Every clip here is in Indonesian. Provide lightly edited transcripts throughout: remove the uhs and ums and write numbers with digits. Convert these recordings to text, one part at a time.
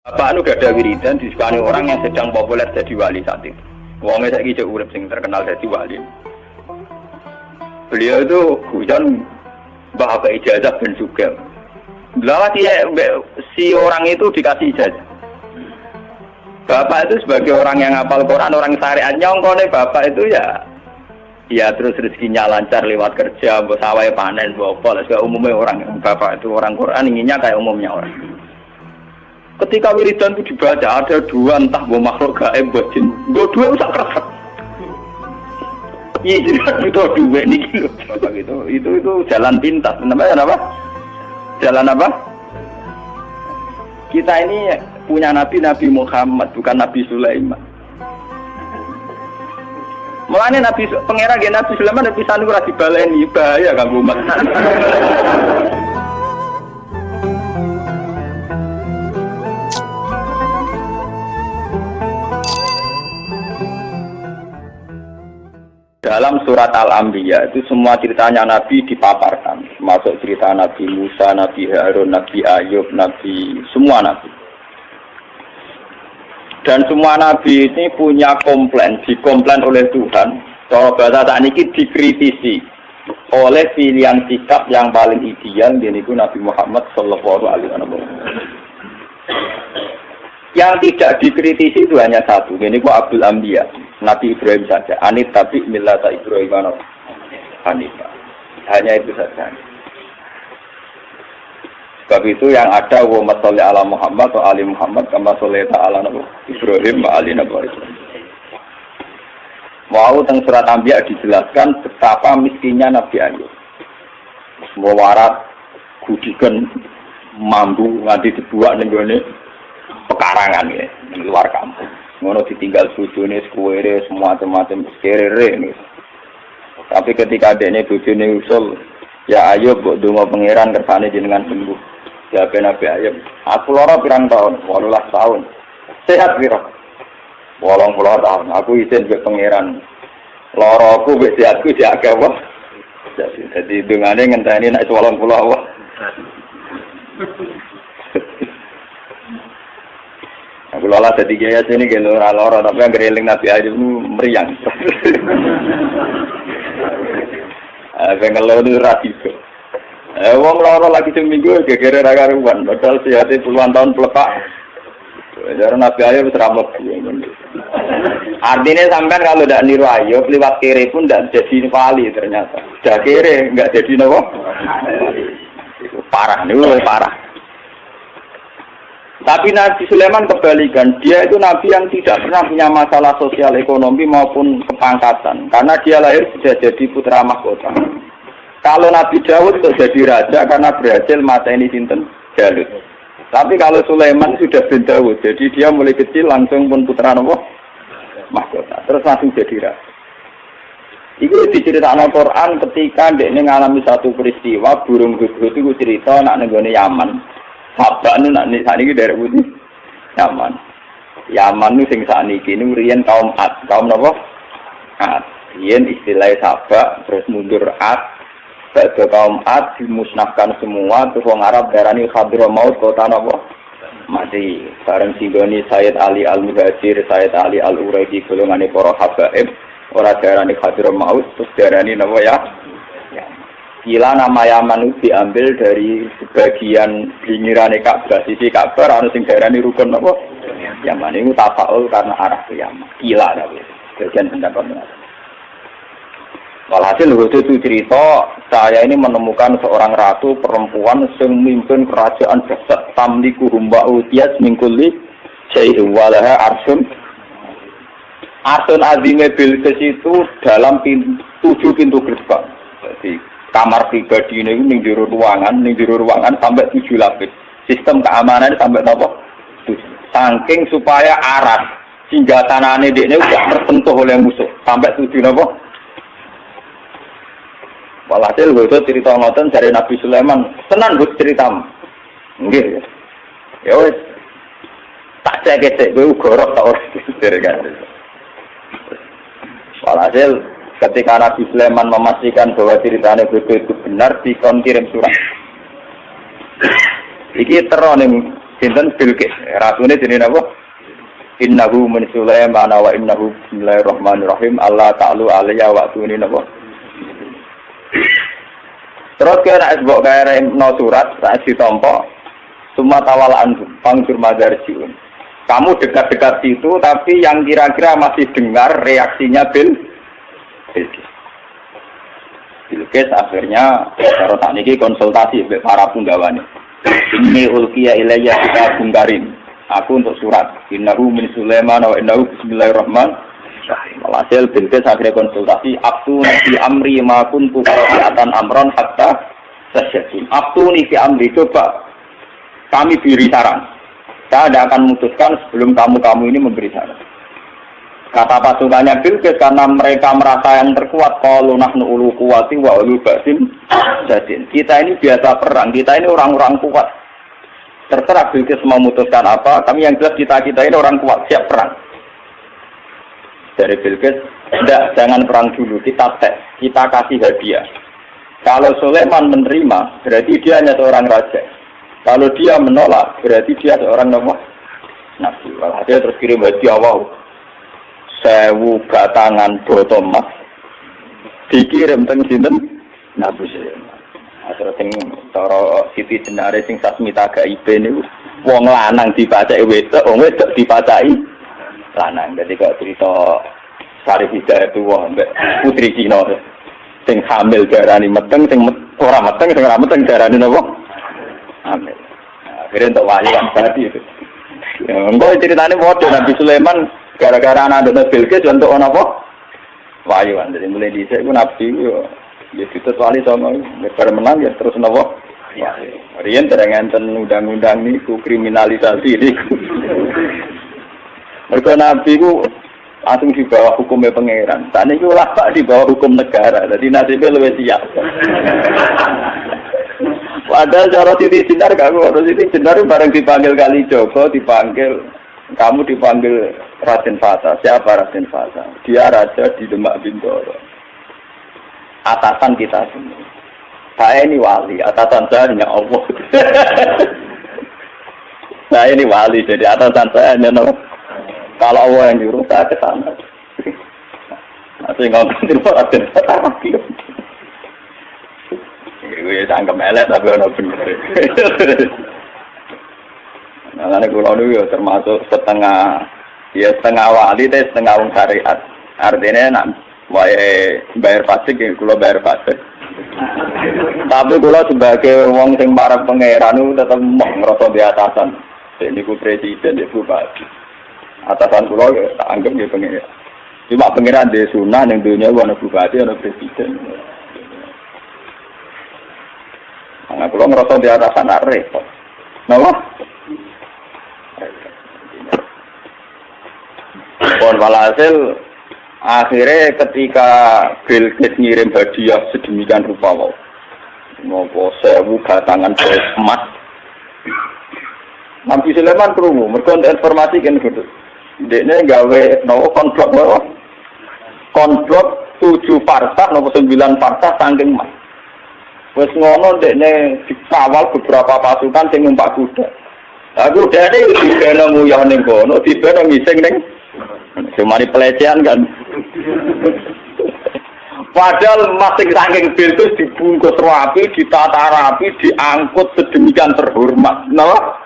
Bapak anu gak ada wiridan disukani orang yang sedang populer jadi wali saat itu. Wongnya saiki cek urip sing terkenal jadi wali. Beliau itu hujan bahagia ijazah dan juga. Lalu si orang itu dikasih ijazah. Bapak itu sebagai orang yang hafal Quran, orang syariat nyongkone bapak itu ya terus rezekinya lancar lewat kerja, mbok sawah panen, mbok apa, segala umumnya orang bapak itu orang Quran inginnya kayak umumnya orang. Ketika wiridan itu dibaca ada dua entah mbok makhluk gaib mbok jin, mbok dua usah keresek. Iya jadi itu dua ini gitu. Itu jalan pintas, namanya apa? Jalan apa? Kita ini punya Nabi Muhammad, bukan Nabi Sulaiman. Mulanya Nabi pangeran ge Nabi Sulaiman Nabi Sanu ora dibaleni bahaya kanggo umat. Dalam surat Al-Anbiya itu semua ceritanya Nabi dipaparkan, masuk cerita Nabi Musa, Nabi Harun, Nabi Ayub, Nabi semua Nabi. Dan semua Nabi ini punya komplain, dikomplain oleh Tuhan. Cara bahasa saat ini dikritisi oleh pilihan sikap yang paling ideal, yaitu Nabi Muhammad Sallallahu Alaihi Wasallam. Yang tidak dikritisi itu hanya satu, yaitu Abdul Anbiya, Nabi Ibrahim saja. Anit tapi millata Ibrahim Hanifah. Hanya itu saja. Sebab itu yang ada wa sholli ala Muhammad wa ali Muhammad kama shollaita ala Ibrahim wa ali Ibrahim. Mau teng surat Anbiya dijelaskan betapa miskinnya Nabi Ayub. Semua warat gudikan mambu nganti dibuat ning gone pekarangan ya, di luar kampung. Ngono ditinggal bojone sekuwere semua macam-macam serere nih. Tapi ketika adekne bojone usul, ya Ayub mbok donga pangeran kersane jenengan sembuh. Ya Nabi Ayub, aku lara pirang tahun, 18 tahun. Sehat piro? 80 tahun. Aku izin mbek pangeran. Laraku mbek sehatku diake apa? Jadi dungane ngenteni nek 80 Allah. Aku lola dadi gaya sini gen ora lara tapi anggere eling Nabi Ayub meriang. Bengelo nu ra iso. Wong lara lagi seminggu gegere ra karuan, padahal sehate puluhan tahun pelepak. Jarane Nabi Ayub seramet. Artinya sampean kalau tidak niru Ayub liwat kere pun tidak jadi wali ternyata. Sudah kere enggak jadi nopo. Itu parah niku parah. Tapi Nabi Sulaiman kebalikan, dia itu Nabi yang tidak pernah punya masalah sosial ekonomi maupun kepangkatan, karena dia lahir sudah jadi putra mahkota. Kalau Nabi Daud itu jadi raja karena berhasil mateni sinten Jalut. Tapi kalau Sulaiman sudah bin Daud, jadi dia mulai kecil langsung pun putra nopo mahkota, terus langsung jadi raja. Itu diceritakan Al-Quran ketika dia mengalami satu peristiwa burung hudhud itu cerita nak nenggone Yaman. Sabak nu nak sakniki dari putih Yaman. Yaman nu sing sakniki nu riyen kaum Ad. Kaum napa? Ad. Riyen istilah Sabak terus mundur Ad. Badhe kaum Ad dimusnahkan semua terus wong Arab darani Hadramaut kota napa? Mati. Bareng singgoni Sayyid Ali Al-Muhajir, Sayyid Ali Al-Uraidi golongane para habaib ora darani Hadramaut terus darani napa ya? Gila nama Yaman itu diambil dari sebagian pinggiran Ka'bah, sisi Ka'bah, anu sing darani rukun apa? Yaman itu tafaul karena arah ke Yaman. Gila tapi bagian pendapat. Walhasil itu cerita, saya ini menemukan seorang ratu perempuan yang memimpin kerajaan besar tamliku humba'u tias mingkuli syai'u walaha arsun. Arsun azime Bilqis itu dalam 7 pintu gerbang. Jadi kamar pribadi ini ning jero ruangan sampai 7 lapis. Sistem keamanan sampai napa? 7. Saking supaya aras hingga tanane dekne udah tersentuh oleh musuh sampai 7 napa? Walhasil itu cerita ngoten dari Nabi Sulaiman, tenan Gus ceritamu. Nggih. Ya wis. Tak cek-cek kowe gorok ta ora kan. Walhasil ketika Nabi Sulaiman memastikan bahwa ceritanya betul itu benar, dikon kirim surat. Iki terus ning Sinten Bilqis. Ratune jenenge napa? Innahu min Sulaiman wa innahu bismillahirrahmanirrahim. Allah ta'ala alayya wa atuni napa? Terus kira esbok kaya no surat saat ditompo semua tawalan panggur madarjiun. Kamu dekat-dekat situ tapi yang kira-kira masih dengar reaksinya Bilqis akhirnya karo sakniki konsultasi mbek para punggawane. Ini ulqiya ilayya kitabun karim. Aku untuk surat. Innahu min Sulaiman wa innahu bismillahirrahmanirrahim. Alhasil Bilqis akhirnya konsultasi. Abtuni fi amri ma kuntu qati'atan amron hatta tasyadun. Abtuni fi amri, coba kami beri saran. Saya tidak akan memutuskan sebelum kamu-kamu ini memberi saran. Kata pasukannya Bilqis karena mereka merasa yang terkuat. Qalu nahnu ulu quwwati wa ulu ba'sin jadin. Kita ini biasa perang, kita ini orang-orang kuat. Terserah Bilqis memutuskan apa, kami yang jelas kita ini orang kuat, siap perang. Dari Bilqis, tidak, jangan perang dulu, kita tes, kita kasih hadiah. Kalau Sulaiman menerima, berarti dia hanya seorang raja. Kalau dia menolak, berarti dia seorang nabi. Walhasil terus kirim hadiah, wow, 1000 batangan botol emas, dikirim teng sinten Nabi Sulaiman. Terus sing cara Siti Jenare sing Sasmita Gaibe niku wong lanang dipacaki wedok, wong wedok dipacaki lanang. Dadi kok cerita Sari Hidayatullah mbek putri Cina sing hamil darani meteng, sing ora meteng, sing ora meteng darani napa? Hamil. Akhirnya untuk wali kan tadi itu. Ya, engko ceritane padha Nabi Sulaiman gara-gara anak Bilqis untuk apa? Wahyu kan. Jadi mulai dhisik ku Nabi ya kita wali sama negara menang ya terus nopo ya riyen terangkan undang-undang niku kriminalisasi niku mergo nabi ku langsung di bawah hukumnya pangeran saat niku ulama di bawah hukum negara jadi nasibnya lebih siap padahal cara Siti Jenar gak ngono Siti Jenar bareng dipanggil kali Joko kamu dipanggil Raden Fata siapa Raden Fata dia raja di Demak Bintoro atasan kita semua. Saya ini wali, atasan saya hanya Allah. Saya ini wali, jadi atasan saya hanya Allah. Kalau Allah yang nyuruh saya ke sana. Nanti ngomong di luar ada lagi. Gue sanggap melek tapi orang bener. Nah, ini kulo itu termasuk setengah wali, tapi setengah wong syariat. Artinya wae bayar pajak ya kula bayar pajak. Tapi kula sebagai wong sing para pangeran niku tetep mok ngrasa di atasan. Niku presiden ya bupati. Atasan kula ya tak anggap ya pangeran. Cuma pangeran di sunah ning dunya ana bupati ana presiden. Ana kula ngrasa di atasan repot. Napa? Pon walhasil akhirnya ketika Bilqis ngirim hadiah sedemikian rupa ngopo 1000 batangan emas Nabi Sulaiman krungu mergo informasi kan gitu dekne gawe konblok 7 parsah nopo 9 parsah saking emas wis ngono dekne dikawal beberapa pasukan sing numpak kuda aku dene dibena nguyah ning kono dibena ngising ning cuma pelecehan kan. Padahal masing saking Bilqis dibungkus rapi, ditata rapi, diangkut sedemikian terhormat. Napa?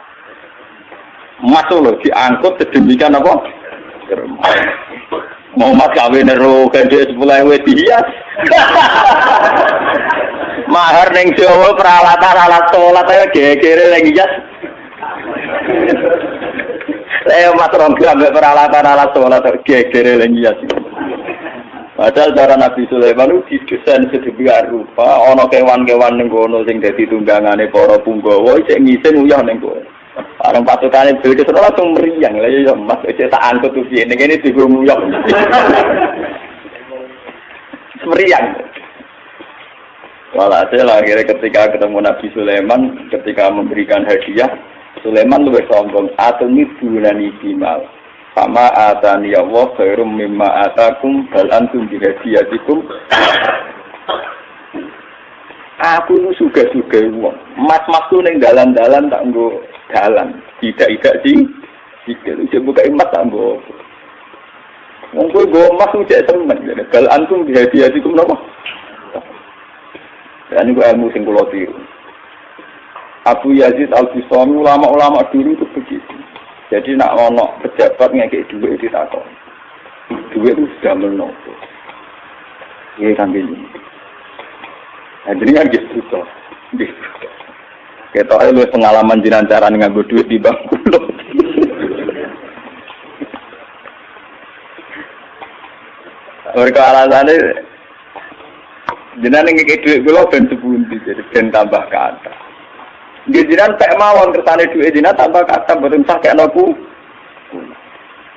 Masuk loh, diangkut sedemikian apa? Terhormat. Mau mas kawin ero gede 10.000 dihias. Mahar ning Jawa peralatan alat salat ae gegere lagi hias. Saya mas rongga ambek peralatan alat sholat gegere lagi ya. Padahal cara Nabi Sulaiman itu didesain sedemikian rupa, ana kewan-kewan ning kono sing dadi tunggangane para punggawa isih ngising uyah ning kono. Bareng pasukane Bilqis langsung meriang. Lah ya Mas wis tak angkut piye ning kene digum uyah. Meriang. Walhasil akhirnya ketika ketemu Nabi Sulaiman, ketika memberikan hadiah, Sulaiman lebih sombong. Atumi bulani bimal. Sama atani Allah khairum mimma atakum bal antum bihadiyatikum. Aku nu suga-suga wong. Mas-mas ku ning dalan-dalan tak nggo dalan, tidak sih. Jika buka emas tambah. Mungkin gue emas udah semen. Kalau antum dihadiah itu kenapa? Dan ini ilmu sing kula tiru. Abu Yazid Al-Bustami ulama-ulama dulu itu begitu. Jadi nak ono pejabat ngekek duit ditakon. Duit itu sudah menopo. Iya kan ini. Nah, jadi kan gitu toh. Kita lu pengalaman jinan cara nganggo duit di bank kulo. Mereka alasannya jinan ngekek duit kulo ben sepundi jadi ben tambah kata. Jinan pek mawon kersane duit jinan tambah kata boten sak aku.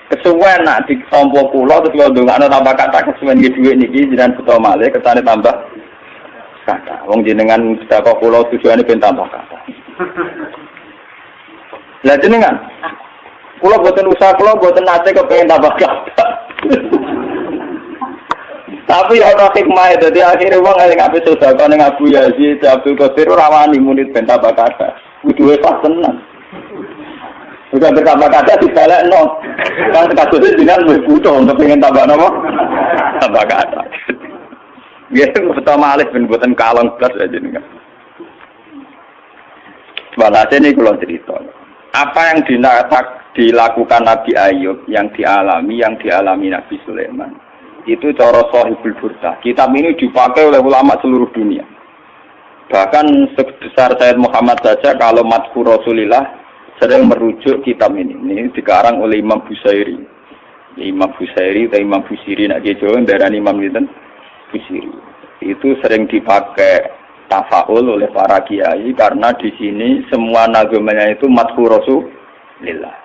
Kesuwen nak ditompo kula terus kula ndongakno tambah kata kesuwen iki dhuwit niki jenengan beto malih ketane tambah kata. Wong jenengan sedekah kula tujuane ben tambah kata. Lah jenengan kula boten usaha kula boten nate kepengin tambah kata. Tapi ya ora hikmah dadi akhire wong eling ape sedekah ning Abu Yazid Abdul Qadir ora wani muni ben tambah kata. Kudu pas tenan. Bukan bertambah kata dibalik no. Kan kasusnya dengan berbutuh untuk pengen tambah nama. Tambah kata. Ya, pertama alih ben-buatan kalong belas aja nih kan. Walhasil ini kalau cerita. Apa yang dilakukan Nabi Ayub, yang dialami Nabi Sulaiman. Itu cara Shahibul Burdah. Kitab ini dipakai oleh ulama seluruh dunia. Bahkan sebesar Sayyid Muhammad saja kalau Madhkur Rasulillah sering merujuk kitab ini dikarang oleh Imam Busairi atau Imam Busiri nak Jawa darah Imam itu Busiri itu sering dipakai tafaul oleh para kiai karena di sini semua nagamanya itu madhur Rasulillah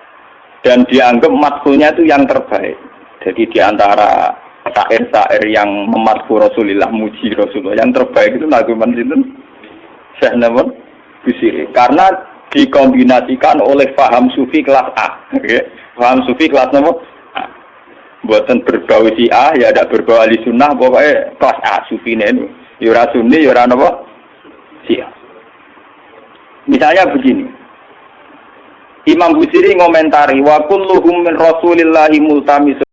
dan dianggap madhurnya itu yang terbaik. Jadi di antara syair-syair yang memadhur Rasulillah, muji Rasulullah, yang terbaik itu nagaman itu Syekh Nawawi Busiri karena dikombinasikan oleh paham sufi kelas A. Paham sufi kelas nomor A. Buatan berbau si A, ya ada berbau ahli sunnah, pokoknya kelas A sufi ini. Yura sunni, yura nomor si A. Misalnya begini. Imam Busiri ngomentari, wa kulluhum min rasulillahi multamis